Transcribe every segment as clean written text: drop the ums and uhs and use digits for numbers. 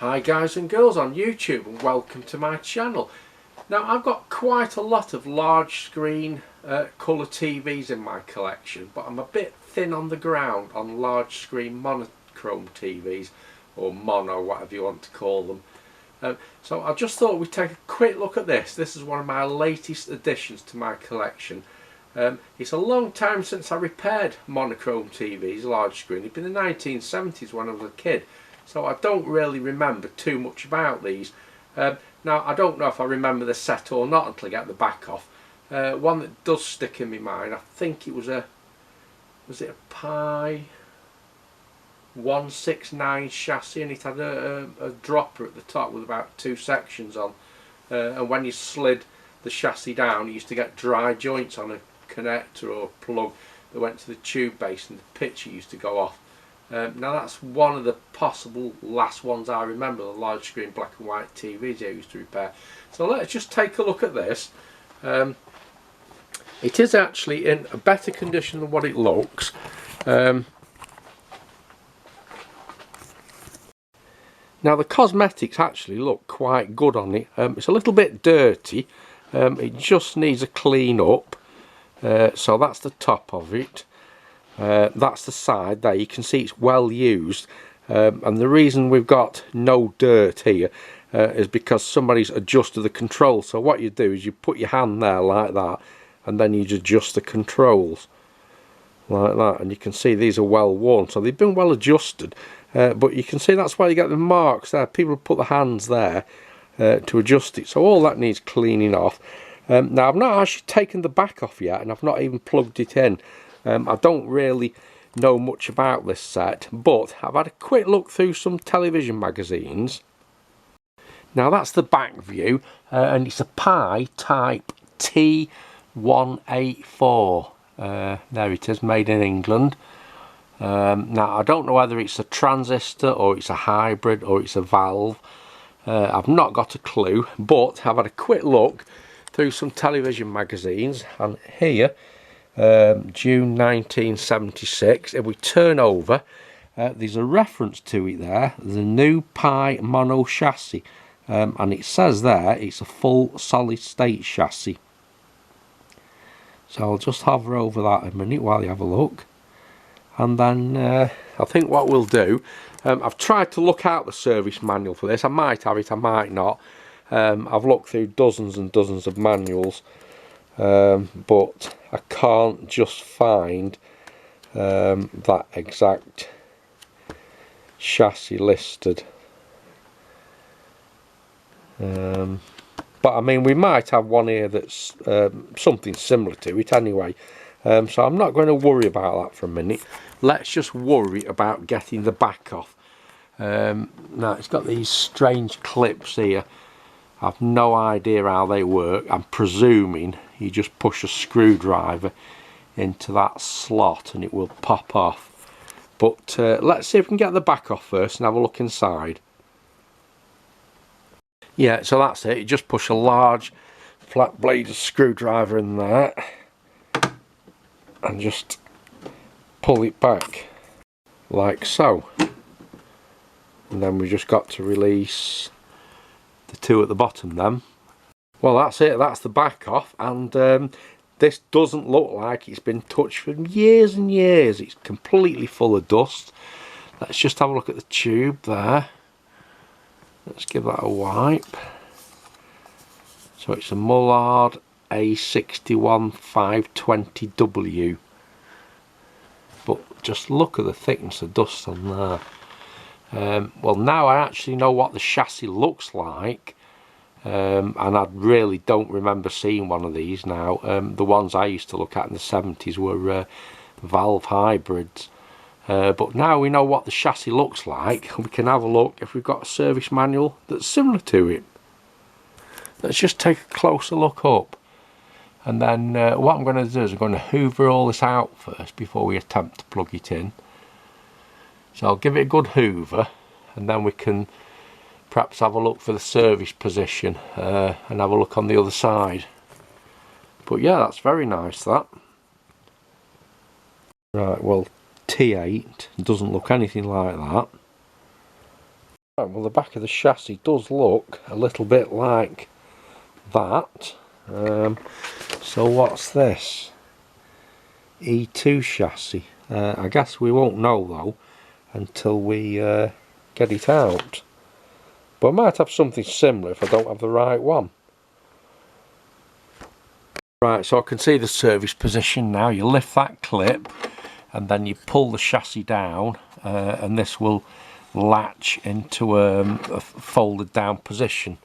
Hi guys and girls on YouTube, and welcome to my channel. Now I've got quite a lot of large screen colour TVs in my collection, but I'm a bit thin on the ground on large screen monochrome TVs, or mono, whatever you want to call them. So I just thought we'd take a quick look at this. This is one of my latest additions to my collection. It's a long time since I repaired monochrome TVs, large screen. It'd been the 1970s when I was a kid. So I don't really remember too much about these. Now I don't know if I remember the set or not until I get the back off. One that does stick in my mind, I think it was it a Pye T184 chassis, and it had a dropper at the top with about 2 sections on. And when you slid the chassis down, you used to get dry joints on a connector or plug that went to the tube base, and the picture used to go off. Now that's one of the possible last ones I remember, the large screen black and white TVs I used to repair. So let's just take a look at this. It is actually in a better condition than what it looks. Now the cosmetics actually look quite good on it. It's a little bit dirty. It just needs a clean up. So that's the top of it. That's the side there. You can see it's well used, and the reason we've got no dirt here is because somebody's adjusted the controls. So what you do is you put your hand there like that, and then you just adjust the controls like that, and you can see these are well worn, so they've been well adjusted. But you can see that's why you get the marks there. People put the hands there to adjust it, so all that needs cleaning off. Now I've not actually taken the back off yet, and I've not even plugged it in. I don't really know much about this set, but I've had a quick look through some television magazines. Now that's the back view, and it's a Pye type T184. There it is, made in England. Now I don't know whether it's a transistor or it's a hybrid or it's a valve. I've not got a clue, but I've had a quick look through some television magazines, and here June 1976, if we turn over, there's a reference to it there, the new Pye mono chassis, and it says there it's a full solid state chassis. So I'll just hover over that a minute while you have a look, and then I think what we'll do, I've tried to look out the service manual for this. I might have it, I might not. I've looked through dozens and dozens of manuals, but I can't just find that exact chassis listed. But I mean, we might have one here that's something similar to it anyway, so I'm not going to worry about that for a minute. Let's just worry about getting the back off. Now it's got these strange clips here. I've no idea how they work. I'm presuming you just push a screwdriver into that slot and it will pop off. But let's see if we can get the back off first and have a look inside. Yeah, so that's it. You just push a large flat bladed screwdriver in there and just pull it back like so. And then we just got to release the two at the bottom then. Well, that's it, that's the back off, and this doesn't look like it's been touched for years and years. It's completely full of dust. Let's just have a look at the tube there. Let's give that a wipe. So it's a Mullard A61520W, but just look at the thickness of dust on there. Well, now I actually know what the chassis looks like, and I really don't remember seeing one of these now. The ones I used to look at in the 70s were valve hybrids, but now we know what the chassis looks like. We can have a look if we've got a service manual that's similar to it. Let's just take a closer look up, and then what I'm going to do is I'm going to hoover all this out first before we attempt to plug it in. So I'll give it a good hoover, and then we can perhaps have a look for the service position and have a look on the other side. But yeah, that's very nice, that. Right, well, T8 doesn't look anything like that. Right, well, the back of the chassis does look a little bit like that. So what's this? E2 chassis. I guess we won't know though until we get it out. But I might have something similar if I don't have the right one. Right, so I can see the service position now. You lift that clip and then you pull the chassis down and this will latch into a folded down position.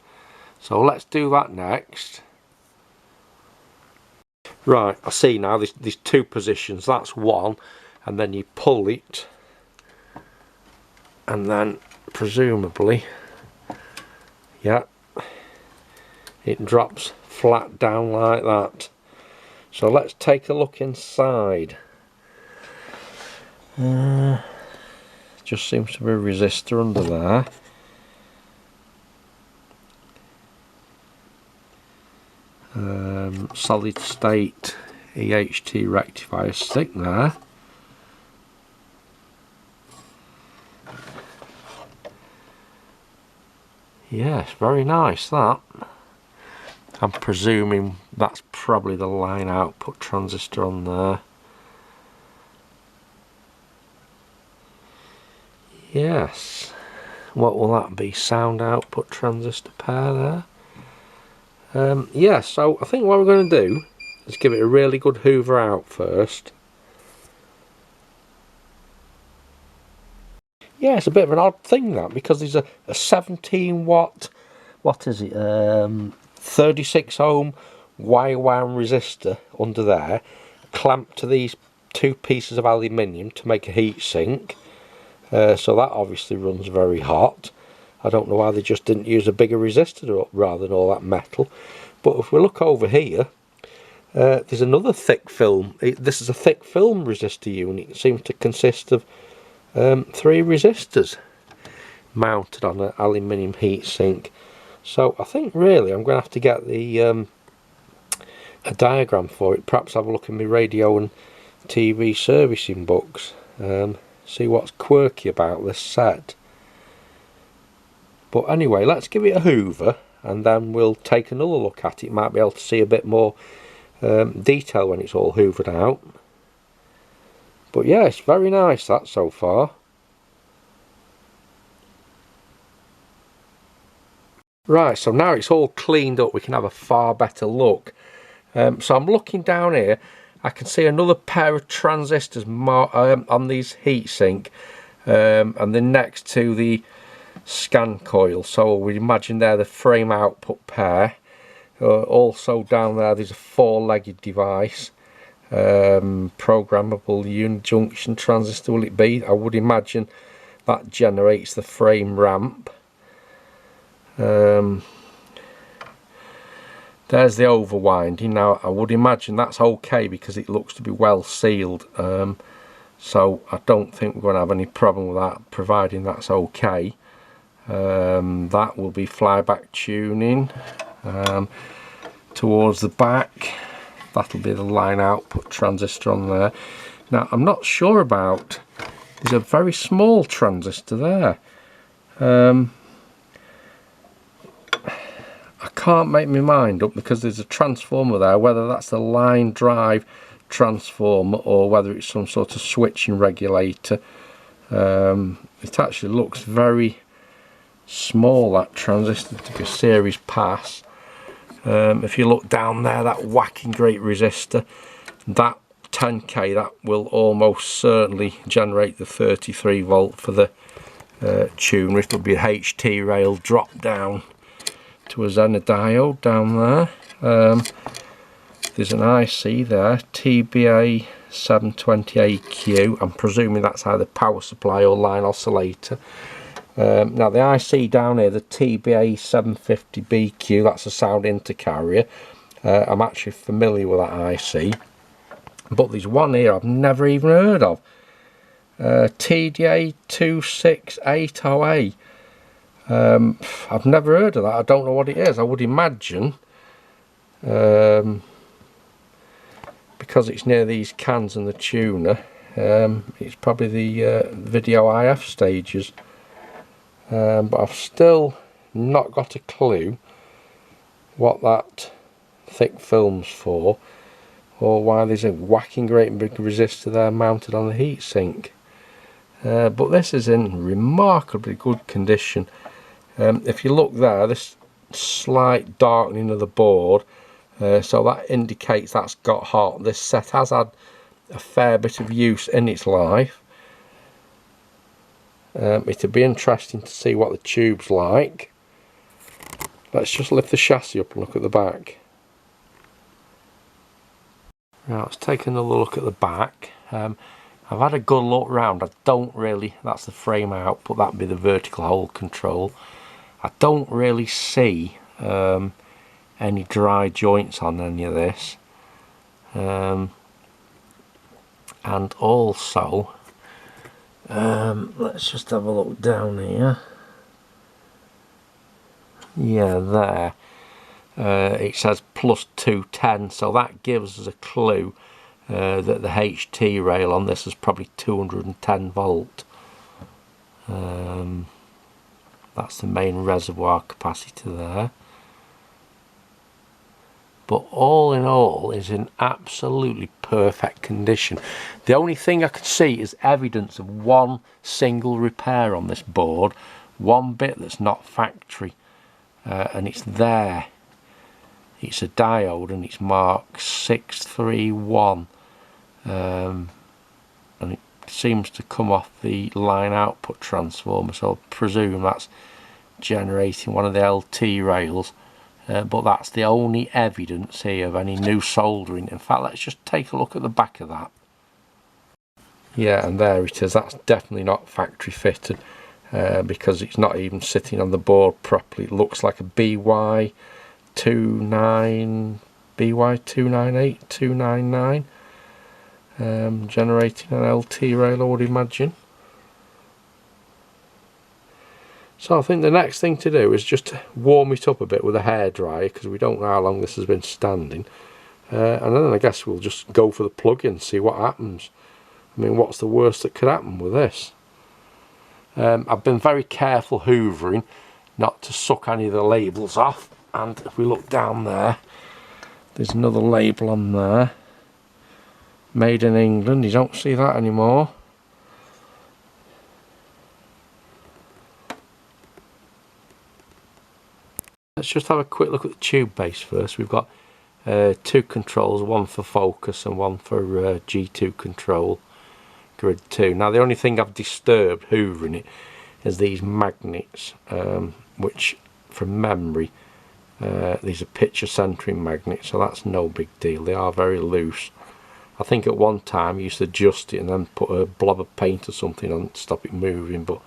So let's do that next. Right, I see now there's two positions. That's one, and then you pull it and then presumably, yeah, it drops flat down like that. So let's take a look inside. Just seems to be a resistor under there. Solid state EHT rectifier stick there. Yes, very nice that. I'm presuming that's probably the line output transistor on there. Yes, what will that be? Sound output transistor pair there. Yeah, so I think what we're going to do is give it a really good hoover out first. Yeah, it's a bit of an odd thing that, because there's a 17 watt, what is it, 36 ohm wire wound resistor under there, clamped to these two pieces of aluminium to make a heat sink. So that obviously runs very hot. I don't know why they just didn't use a bigger resistor rather than all that metal. But if we look over here, there's another thick film. This is a thick film resistor unit. It seems to consist of 3 resistors mounted on an aluminium heatsink. So I think really I'm going to have to get the a diagram for it. Perhaps have a look in my radio and TV servicing books. See what's quirky about this set. But anyway, let's give it a hoover and then we'll take another look at it. Might be able to see a bit more detail when it's all hoovered out. But yeah, it's very nice that so far. Right, so now it's all cleaned up, we can have a far better look. So I'm looking down here, I can see another pair of transistors on these heatsink, and they're next to the scan coil. So we imagine they're the frame output pair. Also down there's a 4-legged device, programmable unijunction transistor will it be? I would imagine that generates the frame ramp. There's the overwinding. Now I would imagine that's okay because it looks to be well sealed, so I don't think we're going to have any problem with that, providing that's okay. That will be flyback tuning. Towards the back, that'll be the line output transistor on there. Now I'm not sure about, there's a very small transistor there. I can't make my mind up because there's a transformer there, whether that's the line drive transformer or whether it's some sort of switching regulator. It actually looks very small, that transistor, to be a series pass. If you look down there, that whacking great resistor, that 10k, that will almost certainly generate the 33 volt for the tuner. It'll be a HT rail drop down to a Zener diode down there. There's an IC there, TBA 720AQ. I'm presuming that's either power supply or line oscillator. Now the IC down here, the TBA 750BQ, that's a sound intercarrier. I'm actually familiar with that IC. But there's one here I've never even heard of. TDA 26808. I've never heard of that. I don't know what it is. I would imagine because it's near these cans and the tuner, it's probably the video IF stages. but I've still not got a clue what that thick film's for, or why there's a whacking great big resistor there mounted on the heatsink. But this is in remarkably good condition. If you look there, this slight darkening of the board, so that indicates that's got hot. This set has had a fair bit of use in its life. It'd be interesting to see what the tube's like. Let's just lift the chassis up and look at the back. Now let's take another look at the back. I've had a good look round. I don't really, that's the frame output, that'd be the vertical hold control. I don't really see any dry joints on any of this. And also, let's just have a look down here. Yeah, there. It says plus 210, so that gives us a clue that the HT rail on this is probably 210 volt. That's the main reservoir capacity there. But all in all is in absolutely perfect condition. The only thing I could see is evidence of one single repair on this board, one bit that's not factory, and it's there. It's a diode and it's marked 631, and it seems to come off the line output transformer, so I presume that's generating one of the LT rails. But that's the only evidence here of any new soldering. In fact, let's just take a look at the back of that. Yeah, and there it is. That's definitely not factory fitted, because it's not even sitting on the board properly. It looks like a BY298, 299, generating an LT rail, I would imagine. So I think the next thing to do is just warm it up a bit with a hairdryer, because we don't know how long this has been standing. And then I guess we'll just go for the plug-in and see what happens. I mean, what's the worst that could happen with this? I've been very careful hoovering not to suck any of the labels off. And if we look down there, there's another label on there. Made in England, you don't see that anymore. Let's just have a quick look at the tube base first. We've got two controls, one for focus and one for G2 control, grid 2. Now the only thing I've disturbed hoovering it is these magnets, which from memory, these are picture centering magnets, so that's no big deal. They are very loose. I think at one time I used to adjust it and then put a blob of paint or something on to stop it moving, but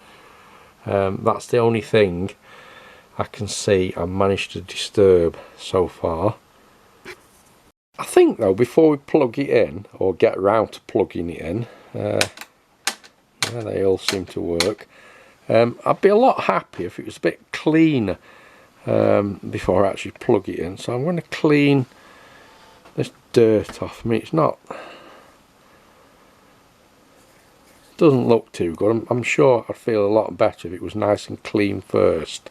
that's the only thing I can see I managed to disturb so far. I think though, before we plug it in, or get around to plugging it in, yeah, they all seem to work. I'd be a lot happier if it was a bit cleaner before I actually plug it in. So I'm going to clean this dirt off. I mean, it's not, doesn't look too good. I'm sure I'd feel a lot better if it was nice and clean first.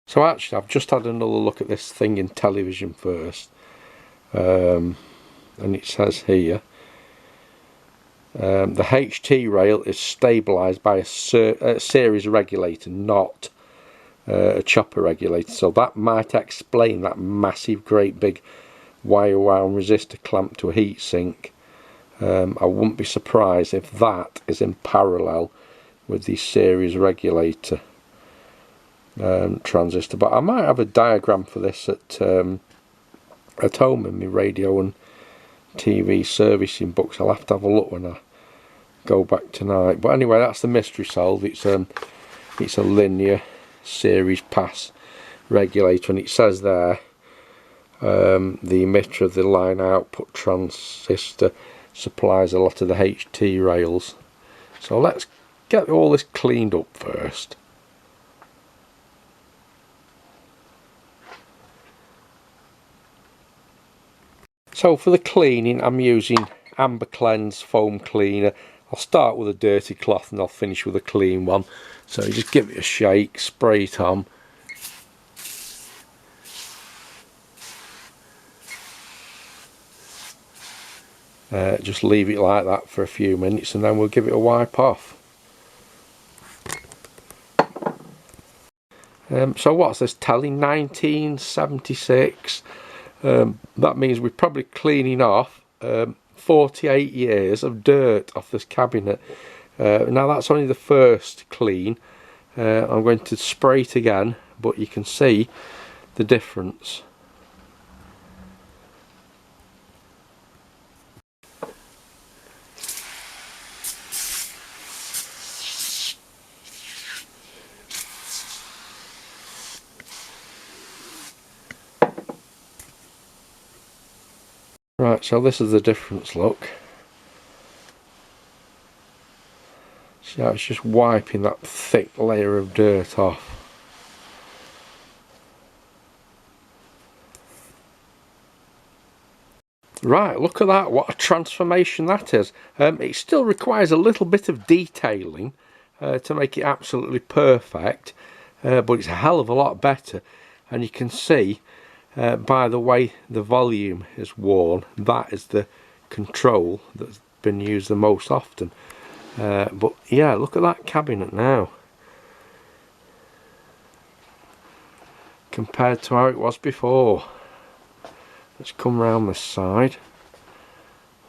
So actually I've just had another look at this thing in television first, and it says here the HT rail is stabilised by a series regulator, not a chopper regulator, so that might explain that massive great big wire wound resistor clamped to a heatsink. I wouldn't be surprised if that is in parallel with the series regulator transistor, but I might have a diagram for this at home in my radio and TV servicing books. I'll have to have a look when I go back tonight. But anyway, that's the mystery solved. It's a linear series pass regulator, and it says there the emitter of the line output transistor supplies a lot of the HT rails. So let's get all this cleaned up first. So for the cleaning, I'm using Amber Cleanse foam cleaner. I'll start with a dirty cloth and I'll finish with a clean one. So you just give it a shake, spray it on. Just leave it like that for a few minutes and then we'll give it a wipe off. So what's this telling? 1976. That means we're probably cleaning off 48 years of dirt off this cabinet. Now that's only the first clean. I'm going to spray it again, but you can see the difference. Right, so this is the difference, look. See how it's just wiping that thick layer of dirt off. Right, look at that, what a transformation that is. It still requires a little bit of detailing to make it absolutely perfect, but it's a hell of a lot better. And you can see by the way the volume is worn, that is the control that's been used the most often. But yeah, look at that cabinet now compared to how it was before. Let's come round this side.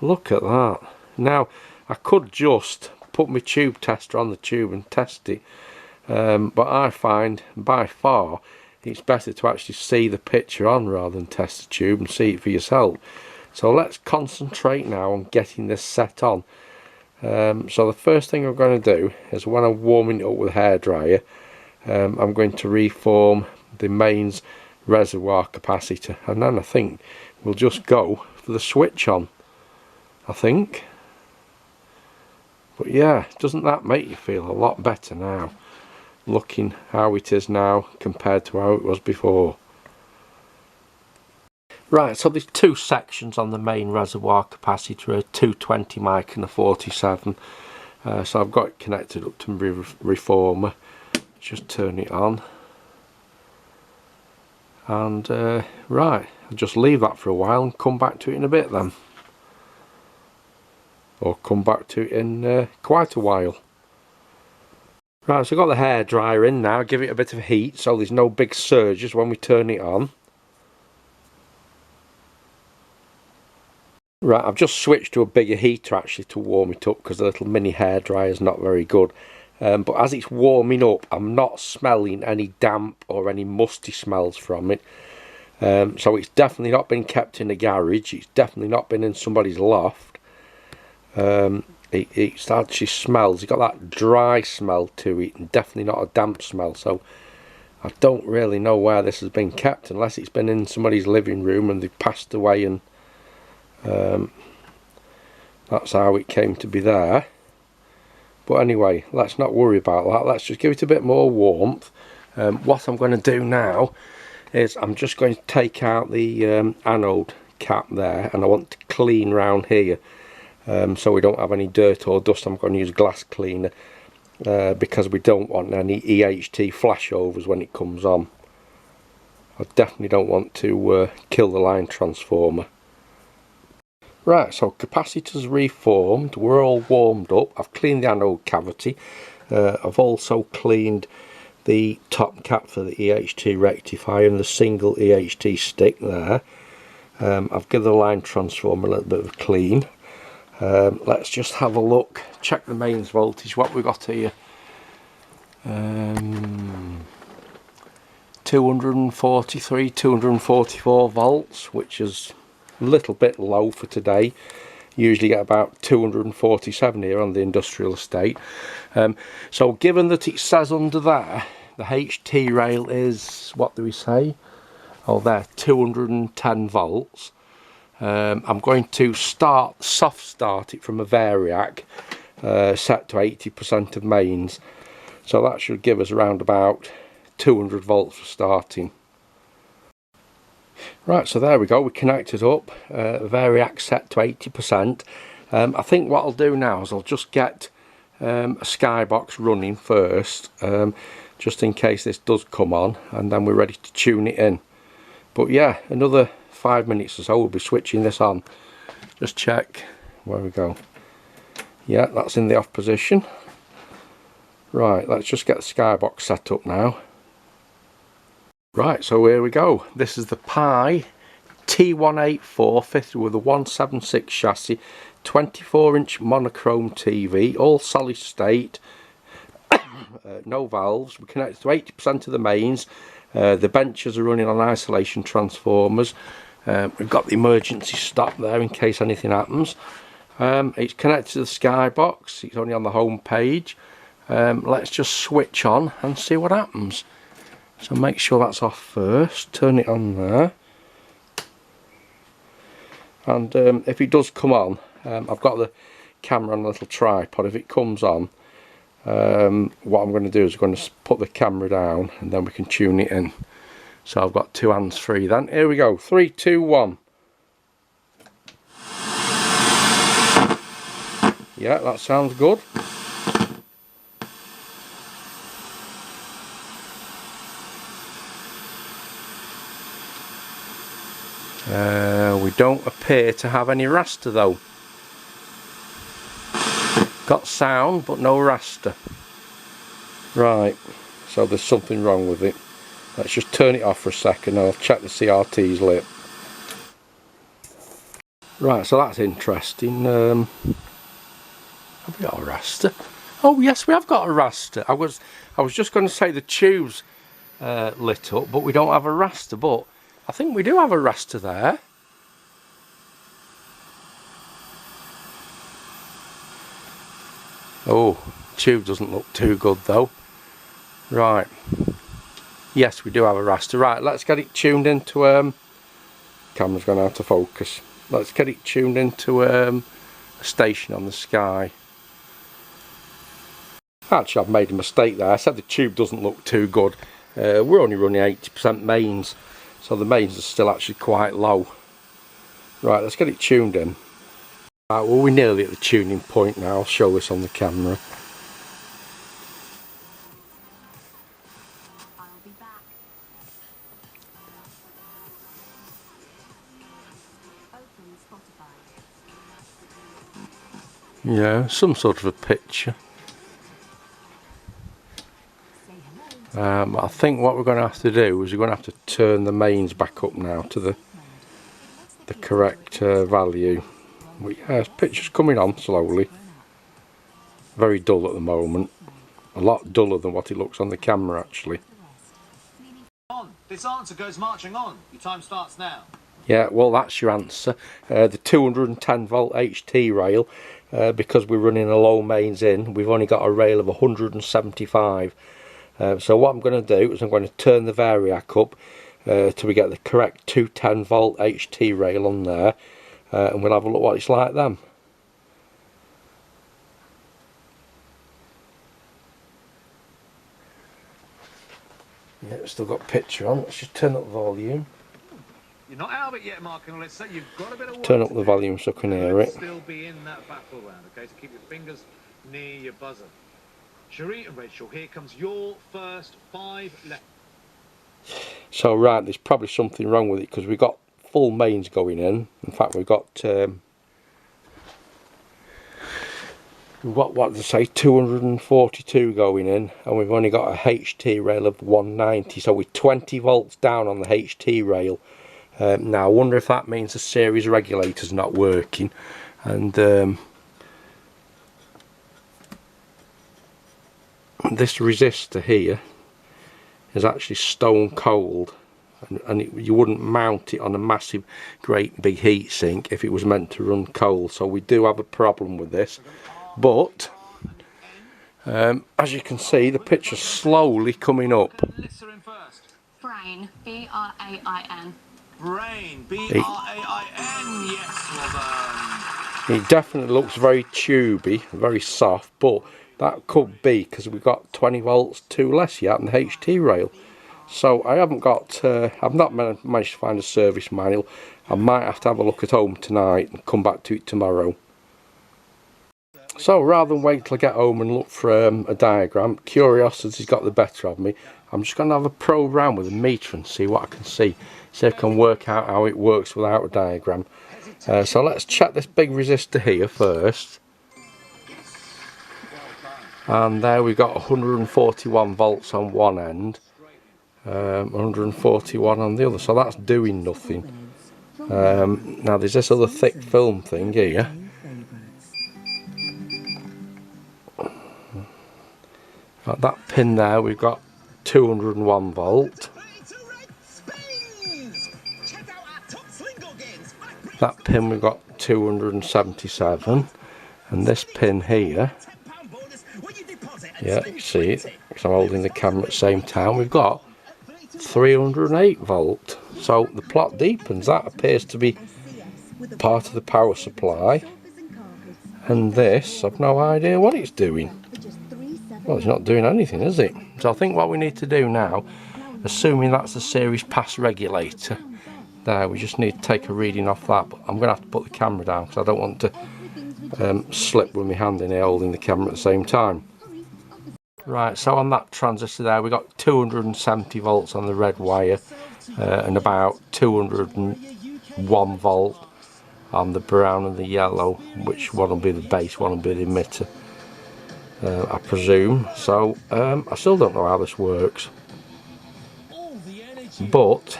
Look at that. Now I could just put my tube tester on the tube and test it, but I find by far it's better to actually see the picture on rather than test the tube and see it for yourself. So let's concentrate now on getting this set on. So the first thing I'm going to do is, when I'm warming it up with a hairdryer, I'm going to reform the mains reservoir capacitor, and then I think we'll just go for the switch on, I think. But yeah, doesn't that make you feel a lot better now, looking how it is now compared to how it was before? Right, so there's two sections on the main reservoir capacitor, a 220 mic and a 47. So I've got it connected up to my reformer. Just turn it on. And right, I'll just leave that for a while and come back to it in a bit then. Or come back to it in quite a while. Right, so I've got the hairdryer in now, give it a bit of heat so there's no big surges when we turn it on. Right, I've just switched to a bigger heater actually to warm it up, because the little mini hairdryer is not very good. But as it's warming up, I'm not smelling any damp or any musty smells from it. So it's definitely not been kept in a garage, it's definitely not been in somebody's loft. It actually smells, it's got that dry smell to it, and definitely not a damp smell. So I don't really know where this has been kept, unless it's been in somebody's living room and they've passed away and that's how it came to be there. But anyway, let's not worry about that. Let's just give it a bit more warmth. What I'm going to do now is I'm just going to take out the anode cap there, and I want to clean round here so we don't have any dirt or dust. I'm going to use glass cleaner because we don't want any EHT flashovers when it comes on. I definitely don't want to kill the line transformer. Right, so capacitor's reformed, we're all warmed up. I've cleaned the anode cavity. I've also cleaned the top cap for the EHT rectifier and the single EHT stick there. I've given the line transformer a little bit of a clean. Let's just have a look, check the mains voltage, what we've got here. 243, 244 volts, which is a little bit low for today. Usually get about 247 here on the industrial estate. So given that it says under there the HT rail is, what do we say, oh there, 210 volts, I'm going to soft start it from a variac set to 80% of mains, so that should give us around about 200 volts for starting. Right, so there we go, we connected up, variac set to 80%. I think what I'll do now is I'll just get a skybox running first, just in case this does come on, and then we're ready to tune it in. But yeah, another 5 minutes or so we'll be switching this on. Just check where we go. Yeah, that's in the off position. Right, let's just get the skybox set up now. Right, so here we go. This is the Pye T184 fitted with a 176 chassis, 24-inch monochrome TV, all solid state, no valves. We're connected to 80% of the mains. The benches are running on isolation transformers. We've got the emergency stop there in case anything happens. It's connected to the skybox. It's only on the home page. Let's just switch on and see what happens. So make sure that's off first, turn it on there, and if it does come on, I've got the camera on a little tripod. If it comes on, what I'm going to do is I'm going to put the camera down and then we can tune it in. So I've got two hands free then. Here we go, 3, 2, 1. Yeah, that sounds good. We don't appear to have any raster though. Got sound but no raster. Right, so there's something wrong with it. Let's just turn it off for a second and I'll check the CRT's lit. Right, so that's interesting. Have we got a raster? Oh yes, we have got a raster. I was just going to say the tube's lit up, but we don't have a raster, but I think we do have a raster there. Oh, tube doesn't look too good though. Right. Yes, we do have a raster. Right, let's get it tuned into camera's gone out of focus. Let's get it tuned into a station on the Sky. Actually, I've made a mistake there. I said the tube doesn't look too good. We're only running 80% mains, so the mains are still actually quite low. Right, let's get it tuned in. Right, well, we're nearly at the tuning point now. I'll show this on the camera. Yeah, some sort of a picture. I think what we're going to have to do is we're going to have to turn the mains back up now to the correct value. Yeah, picture's coming on slowly. Very dull at the moment. A lot duller than what it looks on the camera actually. This answer goes marching on. Your time starts now. Yeah, well that's your answer. The 210 volt HT rail, because we're running a low mains in, we've only got a rail of 175. So what I'm going to do is I'm going to turn the variac up till we get the correct 210 volt HT rail on there, and we'll have a look what it's like then. Yeah, it's still got picture on. Let's just turn up the volume. You're not out of it yet, Mark, and let's say you've got a bit of work. Turn up the volume so I can hear it. Still be in that battle round, okay? So keep your fingers near your buzzer. Cherie and Rachel, here comes your first 5 left. So right, there's probably something wrong with it because we've got full mains going in. In fact, we've got what did I say, 242 going in, and we've only got a HT rail of 190, so we're 20 volts down on the HT rail. Now I wonder if that means the series regulator's not working, and this resistor here is actually stone cold, and you wouldn't mount it on a massive great big heat sink if it was meant to run cold. So we do have a problem with this, but as you can see the picture's slowly coming up. Brain, B-R-A-I-N. Brain, B-R-A-I-N, yes, well done. It definitely looks very tubey, very soft, but that could be because we've got 20 volts too less yet on the HT rail. So I haven't got, I've not managed to find a service manual. I might have to have a look at home tonight and come back to it tomorrow. So rather than wait till I get home and look for a diagram, curiosity's got the better of me. I'm just going to have a probe around with a meter and see what I can see. See if I can work out how it works without a diagram. So let's check this big resistor here first. And there we've got 141 volts on one end, 141 on the other, so that's doing nothing. Now there's this other thick film thing here. At that pin there we've got 201 volt. That pin we've got 277, and this pin here, yeah, you see it because I'm holding the camera at the same time, we've got 308 volt. So the plot deepens. That appears to be part of the power supply, and this, I've no idea what it's doing. Well, it's not doing anything, is it? So I think what we need to do now, assuming that's the series pass regulator, there, we just need to take a reading off that, but I'm going to have to put the camera down because I don't want to slip with my hand in here holding the camera at the same time. Right, so on that transistor there, we got 270 volts on the red wire and about 201 volt on the brown and the yellow, which one will be the base, one will be the emitter, I presume. So I still don't know how this works, but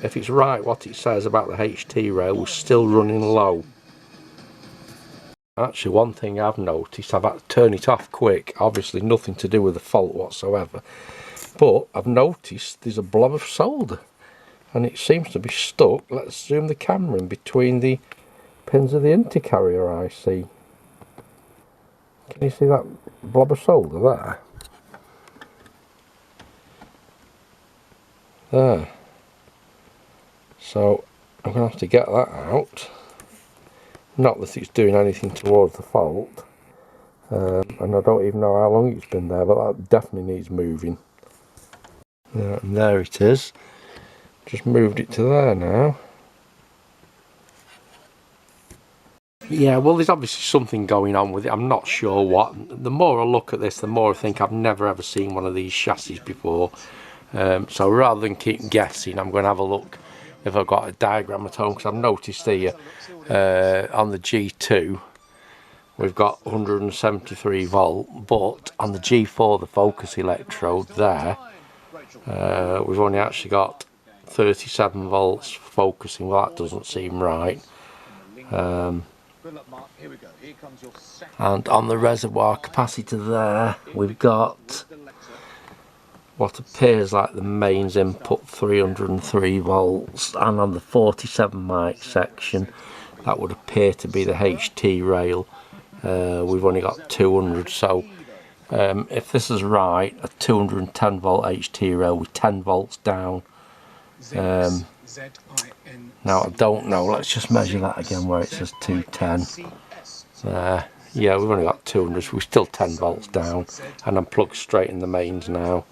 if it's right what it says about the HT rail, we're still running low. Actually, one thing I've noticed, I've had to turn it off quick, obviously nothing to do with the fault whatsoever, but I've noticed there's a blob of solder and it seems to be stuck. Let's zoom the camera in between the pins of the intercarrier IC. Can you see that blob of solder there? There. So I'm going to have to get that out. Not that it's doing anything towards the fault, and I don't even know how long it's been there, but that definitely needs moving. Yeah, and there it is. Just moved it to there now. Yeah, well, there's obviously something going on with it. I'm not sure what. The more I look at this, the more I think I've never ever seen one of these chassis before. So rather than keep guessing, I'm going to have a look if I've got a diagram at home, because I've noticed here on the G2 we've got 173 volt, but on the G4, the focus electrode there, we've only actually got 37 volts focusing. Well, that doesn't seem right. And on the reservoir capacitor there, we've got what appears like the mains input, 303 volts, and on the 47 mic section, that would appear to be the HT rail. We've only got 200, so if this is right, a 210 volt HT rail with 10 volts down. Now I don't know, let's just measure that again where it says 210. Yeah, we've only got 200, so we're still 10 volts down, and I'm plugged straight in the mains now.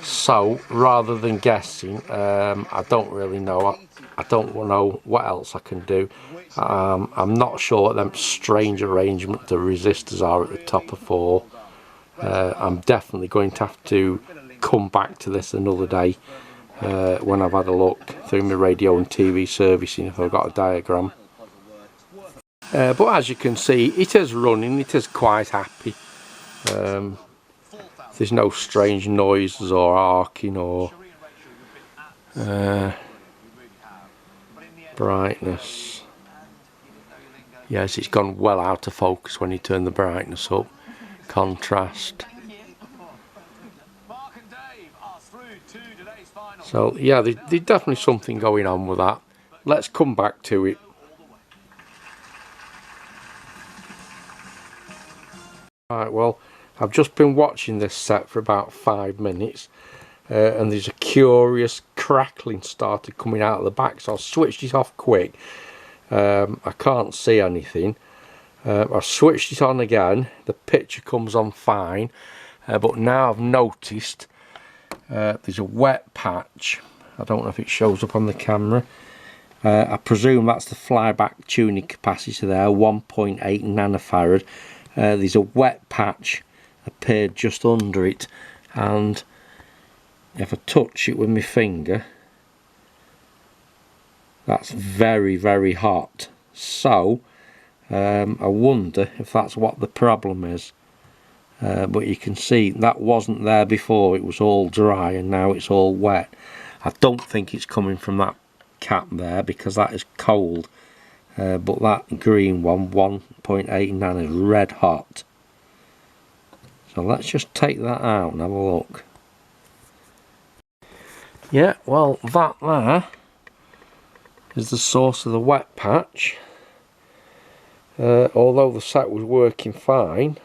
So rather than guessing, I don't really know. I don't know what else I can do. I'm not sure what them strange arrangement the resistors are at the top of 4. I'm definitely going to have to come back to this another day when I've had a look through my radio and TV servicing, if I've got a diagram. But as you can see, it is running, it is quite happy. There's no strange noises or arcing or brightness. Yes, it's gone well out of focus when you turn the brightness up. Contrast. So yeah, there's definitely something going on with that. Let's come back to it. Right, well, I've just been watching this set for about 5 minutes, and there's a curious crackling started coming out of the back, so I switched it off quick. I can't see anything. I switched it on again, the picture comes on fine, but now I've noticed there's a wet patch. I don't know if it shows up on the camera. I presume that's the flyback tuning capacitor there, 1.8 nanofarad. There's a wet patch appeared just under it, and if I touch it with my finger, that's very, very hot. So I wonder if that's what the problem is. But you can see that wasn't there before. It was all dry and now it's all wet. I don't think it's coming from that cap there because that is cold, but that green one, 1.8 nano, is red hot. So let's just take that out and have a look. Yeah, well, that there is the source of the wet patch. Although the set was working fine,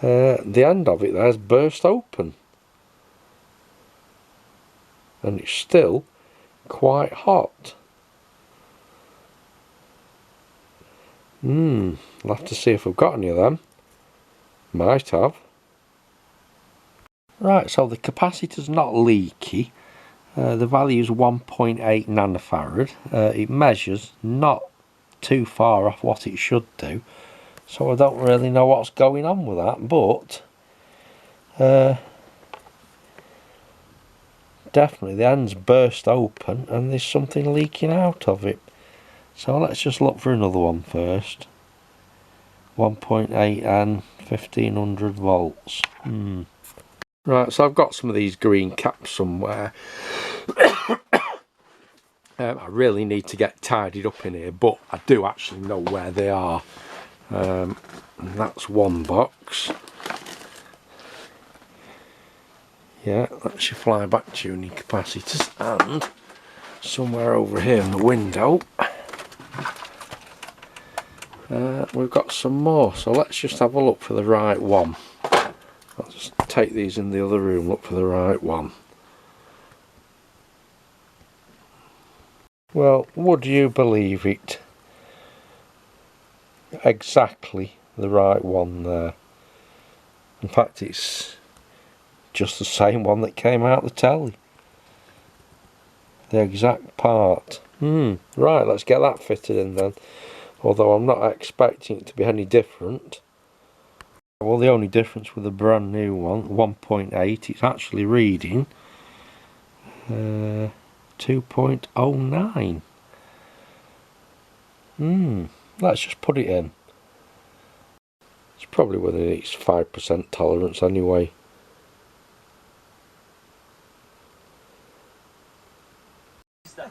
the end of it there has burst open, and it's still quite hot. I'll have to see if I've got any of them. Might have. Right, so the capacitor's not leaky. The value is 1.8 nanofarad. It measures not too far off what it should do, so I don't really know what's going on with that, but definitely the end's burst open and there's something leaking out of it. So let's just look for another one first. 1.8 and 1500 volts. Right, so I've got some of these green caps somewhere. I really need to get tidied up in here, but I do actually know where they are. And that's one box. Yeah, that's your flyback tuning capacitors, and somewhere over here in the window we've got some more, so let's just have a look for the right one. I'll just take these in the other room, look for the right one. Well, would you believe it? Exactly the right one there. In fact, it's just the same one that came out the telly. The exact part. Right, let's get that fitted in then. Although I'm not expecting it to be any different. Well, the only difference with the brand new one, 1.8, it's actually reading 2.09. Let's just put it in. It's probably within its 5% tolerance anyway.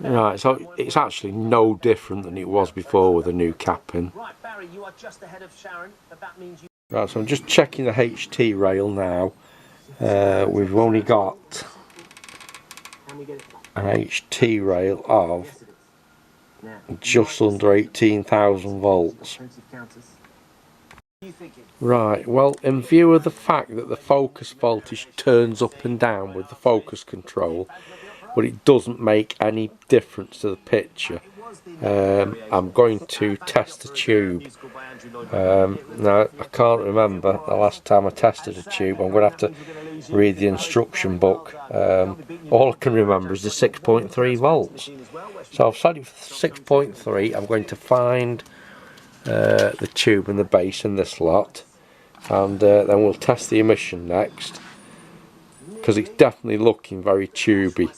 Right, so it's actually no different than it was before with the new cap in. Right, Barry, you are just ahead of Sharon, but that means you... Right, so I'm just checking the HT rail now. We've only got an HT rail of just under 18,000 volts. Right, well, in view of the fact that the focus voltage turns up and down with the focus control, but it doesn't make any difference to the picture, I'm going to test the tube. Now, I can't remember the last time I tested a tube. I'm going to have to read the instruction book. All I can remember is the 6.3 volts. So I've set it for 6.3. I'm going to find the tube and the base in this lot, and then we'll test the emission next, because it's definitely looking very tubey.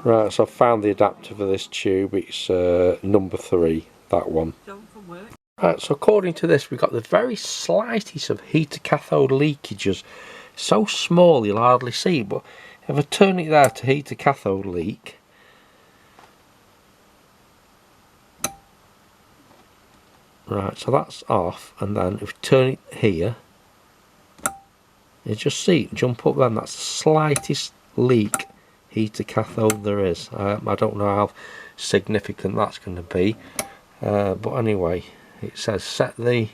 Right, so I've found the adapter for this tube. It's number 3, that one. Right, so according to this, we've got the very slightest of heater cathode leakages. So small you'll hardly see, but if I turn it there to heater cathode leak, right, so that's off, and then if we turn it here, you just see it jump up then. That's the slightest leak heater cathode there is. I don't know how significant that's going to be, but anyway, it says set the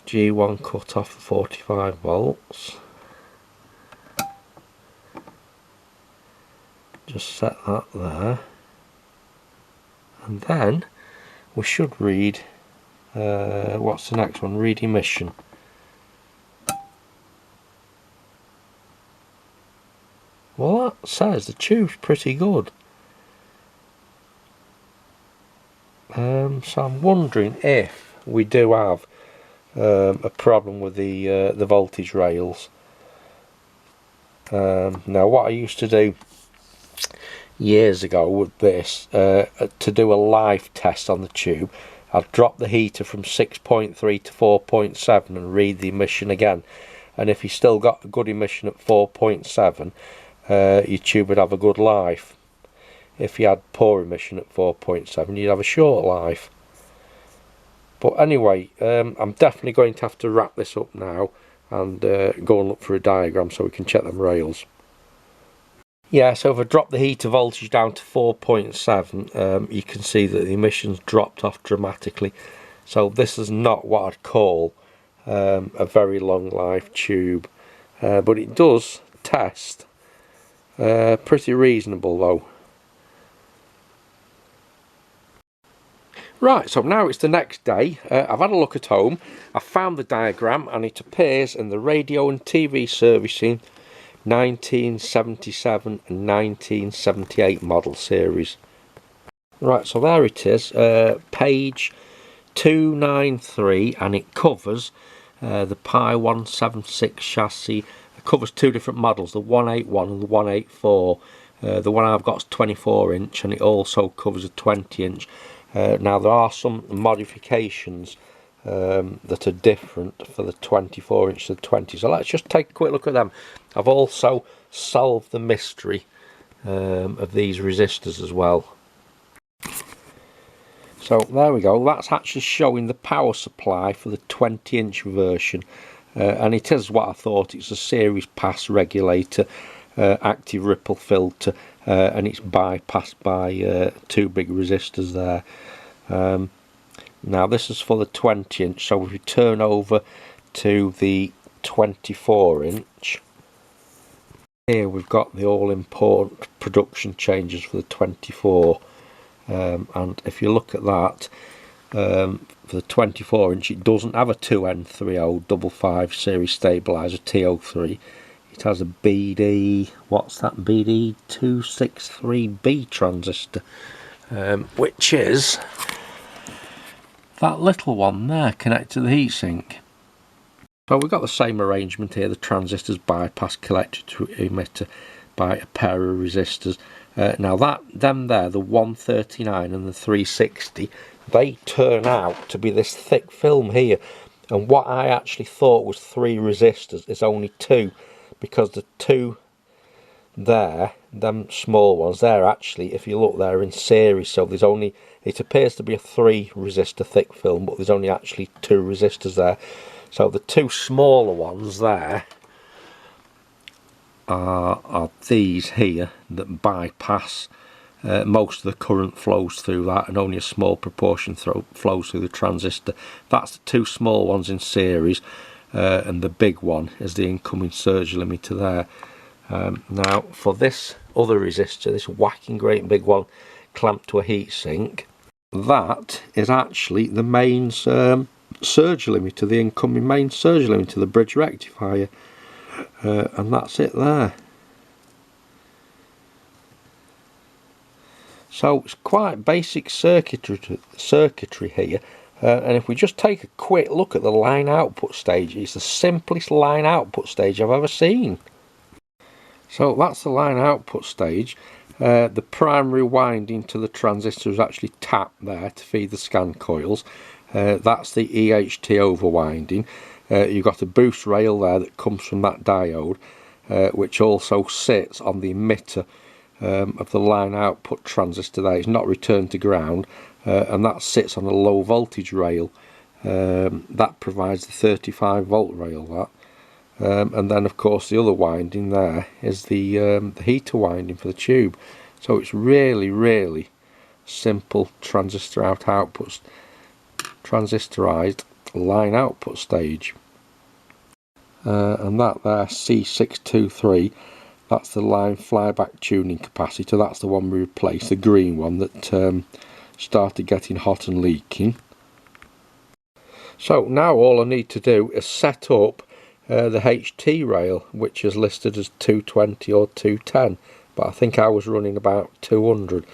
G1 cutoff for 45 volts. Just set that there, and then we should read what's the next one? Read emission. Well, that's says, the tube's pretty good. So I'm wondering if we do have a problem with the voltage rails. Now what I used to do years ago with this, to do a live test on the tube, I'd drop the heater from 6.3 to 4.7 and read the emission again, and if you still got a good emission at 4.7, your tube would have a good life. If you had poor emission at 4.7, you'd have a short life. But anyway, I'm definitely going to have to wrap this up now and go and look for a diagram so we can check them rails. Yeah, so if I drop the heater voltage down to 4.7, you can see that the emissions dropped off dramatically. So this is not what I'd call a very long life tube, but it does test pretty reasonable though. Right, so now it's the next day. I've had a look at home, I've found the diagram, and it appears in the radio and TV servicing 1977 and 1978 model series. Right, so there it is, page 293, and it covers the Pye 176 chassis. It covers two different models, the 181 and the 184. The one I've got is 24 inch, and it also covers a 20 inch. Now there are some modifications that are different for the 24 inch to the 20, so let's just take a quick look at them. I've also solved the mystery of these resistors as well. So there we go, that's actually showing the power supply for the 20 inch version, and it is what I thought. It's a series pass regulator, active ripple filter, and it's bypassed by two big resistors there. Now this is for the 20 inch, so if we turn over to the 24 inch, here we've got the all important production changes for the 24, and if you look at that, for the 24 inch, it doesn't have a 2N3055 series stabilizer T03. It has a BD, what's that, BD263B transistor, which is that little one there connected to the heatsink. So we've got the same arrangement here. The transistors bypass collector to emitter by a pair of resistors. Now them there, the 139 and the 360, they turn out to be this thick film here, and what I actually thought was 3 resistors is only 2, because the 2 there, them small ones, they're actually, if you look, they're in series, so there's only, it appears to be a 3 resistor thick film, but there's only actually 2 resistors there. So the 2 smaller ones there are these here that bypass, most of the current flows through that, and only a small proportion flows through the transistor. That's the 2 small ones in series, and the big one is the incoming surge limiter there. Now for this other resistor, this whacking great big one clamped to a heatsink, that is actually the mains surge limiter, the incoming main surge limiter, the bridge rectifier, and that's it there. So it's quite basic circuitry here, and if we just take a quick look at the line output stage, it's the simplest line output stage I've ever seen. So that's the line output stage. The primary winding to the transistor is actually tapped there to feed the scan coils. That's the EHT overwinding. You've got a boost rail there that comes from that diode, which also sits on the emitter of the line output transistor there. It's not returned to ground, and that sits on a low voltage rail. That provides the 35 volt rail, that. And then of course the other winding there is the heater winding for the tube. So it's really simple transistor outputs, transistorized line output stage. And that there, C623, that's the line flyback tuning capacitor. That's the one we replaced, the green one that started getting hot and leaking. So now all I need to do is set up the HT rail, which is listed as 220 or 210, but I think I was running about 200.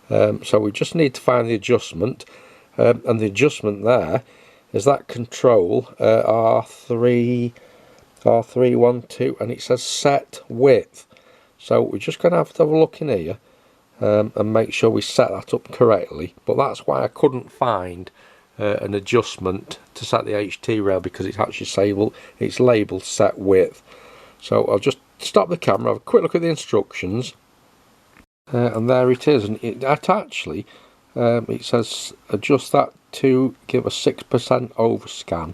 So we just need to find the adjustment, and the adjustment there is that control R312, and it says set width. So we're just going to have a look in here and make sure we set that up correctly. But that's why I couldn't find an adjustment to set the HT rail, because it's actually labelled set width. So I'll just stop the camera, have a quick look at the instructions, and there it is. And it actually it says adjust that to give a 6% overscan,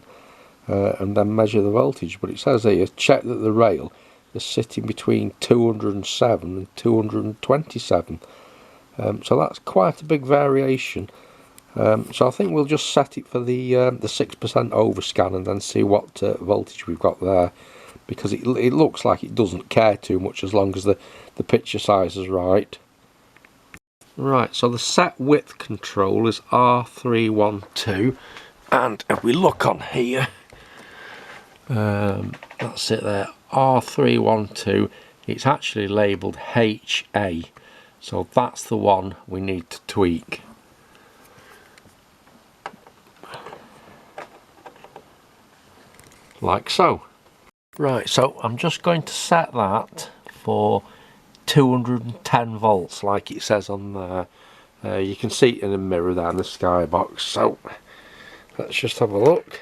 and then measure the voltage. But it says here check that the rail is sitting between 207 and 227. So that's quite a big variation. So I think we'll just set it for the 6% overscan and then see what voltage we've got there, because it looks like it doesn't care too much as long as the picture size is right. Right, so the set width control is R312, and if we look on here, that's it there, R312, it's actually labelled HA, so that's the one we need to tweak. Like so. Right, so I'm just going to set that for 210 volts like it says on there. You can see it in the mirror there in the skybox, so let's just have a look.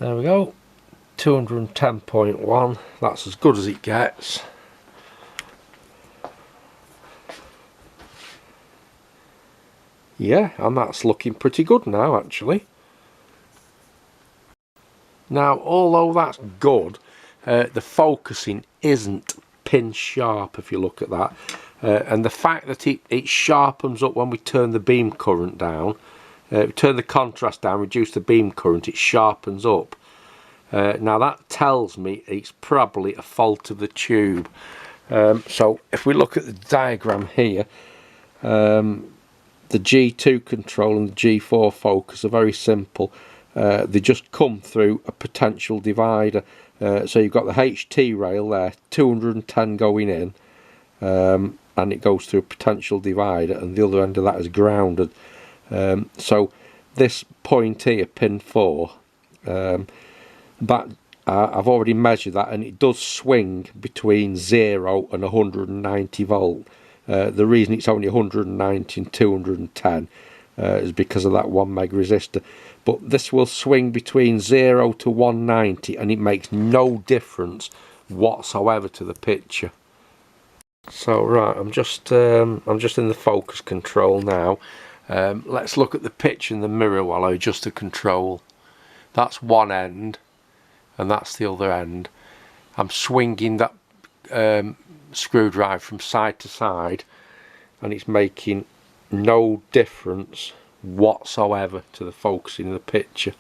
There we go, 210.1, that's as good as it gets. Yeah, and that's looking pretty good now actually. Now, although that's good, the focusing isn't pin sharp if you look at that, and the fact that it sharpens up when we turn the beam current down, turn the contrast down, reduce the beam current, it sharpens up. Now that tells me it's probably a fault of the tube. So if we look at the diagram here, the G2 control and the G4 focus are very simple. They just come through a potential divider. So you've got the HT rail there, 210 going in, and it goes through a potential divider, and the other end of that is grounded. So this point here, pin 4, that I've already measured that, and it does swing between 0 and 190 volt. The reason it's only 190 and 210 is because of that 1 meg resistor. But this will swing between 0 to 190, and it makes no difference whatsoever to the picture. So right, I'm just in the focus control now. Let's look at the picture in the mirror while I adjust the control. That's one end, and that's the other end. I'm swinging that screwdriver from side to side, and it's making no difference whatsoever to the focusing of the picture.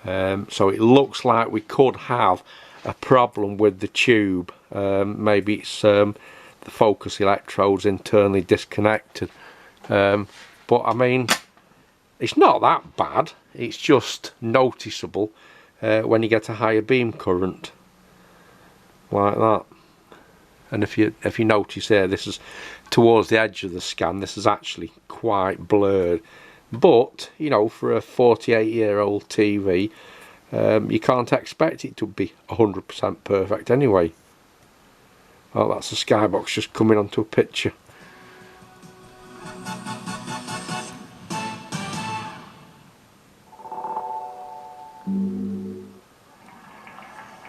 So it looks like we could have a problem with the tube. Maybe it's the focus electrodes internally disconnected. But I mean, it's not that bad. It's just noticeable when you get a higher beam current like that. And if you notice there, this is towards the edge of the scan. This is actually quite blurred. But you know, for a 48-year-old TV, you can't expect it to be 100% perfect anyway. Oh, that's a skybox just coming onto a picture.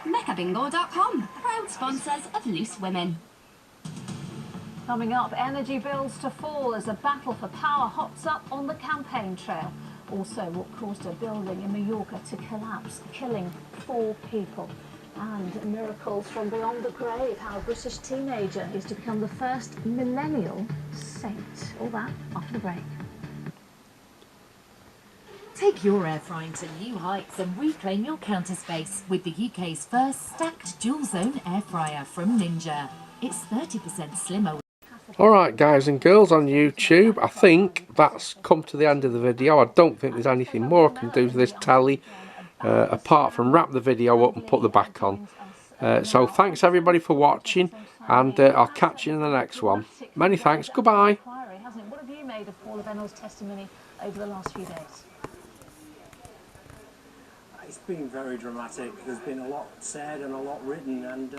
MeccaBingo.com, proud sponsors of Loose Women. Coming up, energy bills to fall as a battle for power hots up on the campaign trail. Also, what caused a building in Mallorca to collapse, killing 4 people. And miracles from beyond the grave, how a British teenager is to become the first millennial saint. All that after the break. Take your air frying to new heights and reclaim your counter space with the UK's first stacked dual-zone air fryer from Ninja. It's 30% slimmer. Alright guys and girls on YouTube, I think that's come to the end of the video. I don't think there's anything more I can do to this telly apart from wrap the video up and put the back on. So thanks everybody for watching, and I'll catch you in the next one. Many thanks, goodbye. What have you made of Paula Bennell's testimony over the last few days? It's been very dramatic. There's been a lot said and a lot written, and